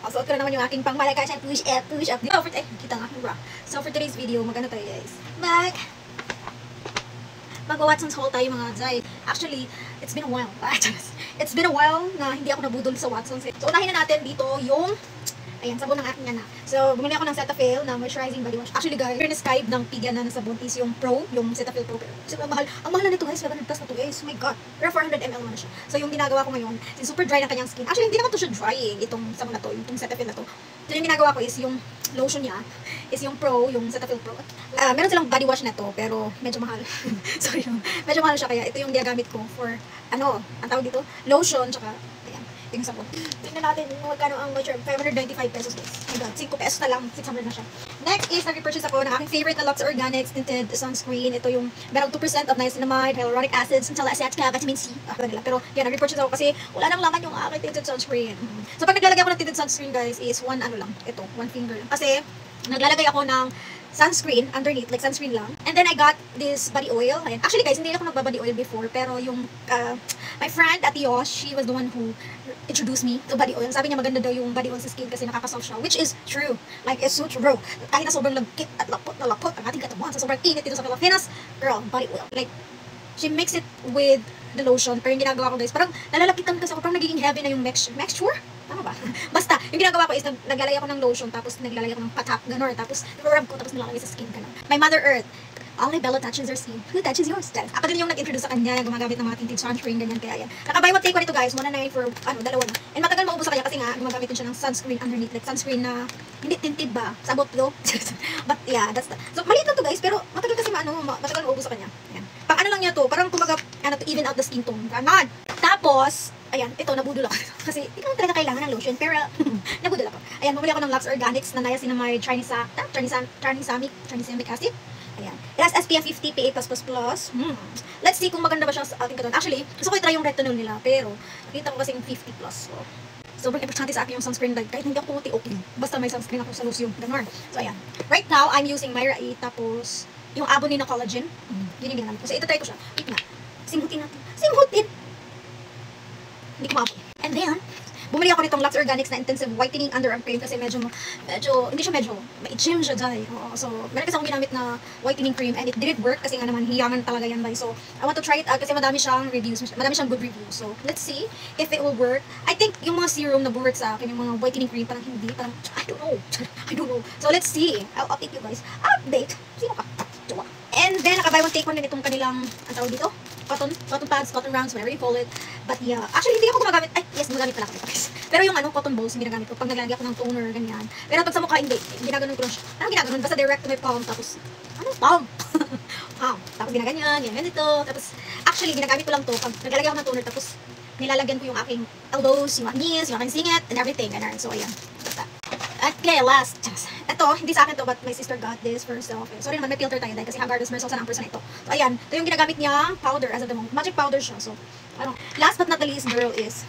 Pasuot ko na naman yung aking pang Malagasy push up, push up. Oh, kita nga, bra. So, for today's video, magano tayo guys? Mag-Watson's haul tayo mga Zay. Actually, it's been a while. It's been a while na hindi ako nabudol sa Watson's. So, unahin na natin dito yung ayan, sabon ng aking anak. So, bumili ako ng Cetaphil na moisturizing body wash. Actually, guys, prescribe ng Piga na sabon is yung Pro, yung Cetaphil Pro. So, ang mahal na nito guys, 700 plus na to guys. Oh my god. Pero 400 ml na siya. So, yung ginagawa ko ngayon, is super dry ng kanyang skin. Actually, hindi naman to siya drying, itong sabon na to, yung Cetaphil na to. So, yung ginagawa ko is yung lotion niya, is yung Pro, yung Cetaphil Pro. Meron silang body wash na to, pero medyo mahal. Sorry, medyo mahal siya, kaya ito yung ginagamit ko for, ang tawag dito, lotion, tsaka, yung sabon. Tingnan natin magkano ang moisture. 595 pesos guys. Oh my god, 5 pesos na lang, 600 na siya. Next is, nag-purchase ako ng aking favorite na Lux Organics Tinted Sunscreen. Ito yung merong 2% of niacinamide, hyaluronic acid, salicylic, vitamin C. Pero yan, nag-purchase ako kasi wala nang laman yung aking tinted sunscreen. So pag naglalagay ako ng tinted sunscreen guys, is one finger lang. Kasi naglalagay ako ng sunscreen underneath, like sunscreen lang. And then I got this body oil. Ayan. Actually guys, hindi ako nagbabody oil before, pero yung my friend Ate Yosh, she was the one who introduced me to body oil. Sabi niya maganda daw yung body oil sa skin kasi nakakasoft siya, which is true. Like, it's so true. Kahit na sobrang lagkit at lapot ang ating katawan sa sobrang init dito sa Pilipinas, girl, body oil. Like, she mix it with the lotion. Pero yung ginagawa ko guys, parang nalalakitan kasi ako, parang nagiging heavy na yung mixture. Tama ba? Basta, yung ginagawa ko is naglalagay ako ng lotion, tapos naglalagay ako ng patak, gano'n, tapos nirurub ko, tapos nilalagay sa skin, gano'n. My Mother Earth, only Bella touches her skin. Who touches yours? Ako din yung nag-introduce sa kanya, gumagamit ng mga tinted sunscreen, ganyan, kaya yan. Naka-buy one take one ito guys, 199 for, dalawa na. And matagal maubos sa kanya kasi nga, gumagamit din siya ng sunscreen underneath, like sunscreen na, hindi tinted ba? Sabot yo. But yeah, that's the, so maliit lang to guys, pero matagal kasi matagal maubos sa kanya. Yan. Pang ano lang niya to, parang kumbaga, to even out the skin tone. Ganon. Tapos, ayan, ito, nabudol ako. Kasi, hindi naman talaga kailangan ng lotion, pero, nabudol ako. Ayan, bumili ako ng Lux Organics na niacinamide tranexamic acid. Ayan. It has SPF 50, PA+++. Let's see kung maganda ba siya sa ating katawan. Actually, gusto ko i-try yung retinol nila, pero, nakita ko kasing 50+. So, sobrang importante sa akin yung sunscreen light. Kahit hindi ako puti, okay. Basta may sunscreen ako sa lotion. Ganon. So, ayan. Right now, I'm using Myra A, tapos, yung Abonine na collagen. Yun yung ginamit ko. So, ito try ko siya. Wait nga. Simhutin natin. Simhutin! Hindi ko maaboy. And then, bumili ako nitong Lux Organics na Intensive Whitening Underarm Cream kasi medyo, hindi siya ma-itchim siya dahil. So, meron kasi akong ginamit na whitening cream and it didn't work kasi nga naman hiyaman talaga yan dahil. So, I want to try it out kasi madami siyang reviews, madami siyang good reviews. So, let's see if it will work. I think yung mga serum na work sa akin, yung mga whitening cream, parang hindi, parang, I don't know. So, let's see. I'll update you guys. Update? Sino ka? Jowa. And then, naka-buy one take one din itong kanilang, ang tawag dito? Cotton pads, cotton rounds, whatever you call it. But yeah, actually hindi ako gumagamit, gumagamit pala ako guys. Pero yung cotton balls, yung ginagamit ko pag naglalagay ako ng toner, ganyan. Pero pag sa mukha, hindi. Ginaganon ko lang siya. Ginaganon? Basta direct to my palm, tapos, palm? Palm. Tapos ginaganyan, ganito. Tapos, actually, ginagamit ko lang to pag naglalagay ako ng toner, tapos nilalagyan ko yung aking elbows, yung aking knees, yung aking singit, and everything, ganyan. So, ayan. Basta. Okay, last. Ito, hindi sa akin to, but my sister got this for herself. Sorry naman, may filter tayo dahil kasi Haggardus Merciless na ang person na ito. So, ayan. Ito yung ginagamit niya, powder as of the moment. Magic powder siya. So, last but not the least, girl, is,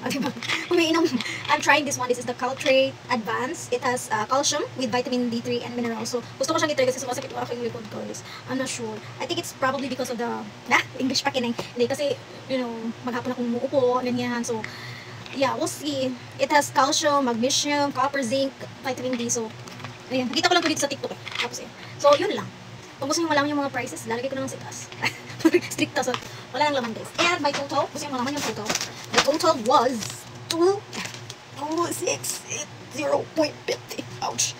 I'm trying this one. This is the Caltrate Advance. It has calcium with vitamin D3 and minerals. So, gusto ko siyang i-try kasi sumasakit yung aking likod guys. I'm not sure. I think it's probably because of the, English pa kineng. Hindi, kasi, maghapon akong umuupo, ganyan. So, yeah, we'll see. It has calcium, magnesium, copper, zinc, vitamin D. So, ayan. Nakita ko lang ito dito sa TikTok eh. Tapos eh. So, yun lang. Kung gusto nyo malaman yung mga prices, lalagay ko na lang sa taas. Stricta. So, wala nang laman guys. And my total, gusto nyo malaman yung total. The total was 2680.50. Ouch.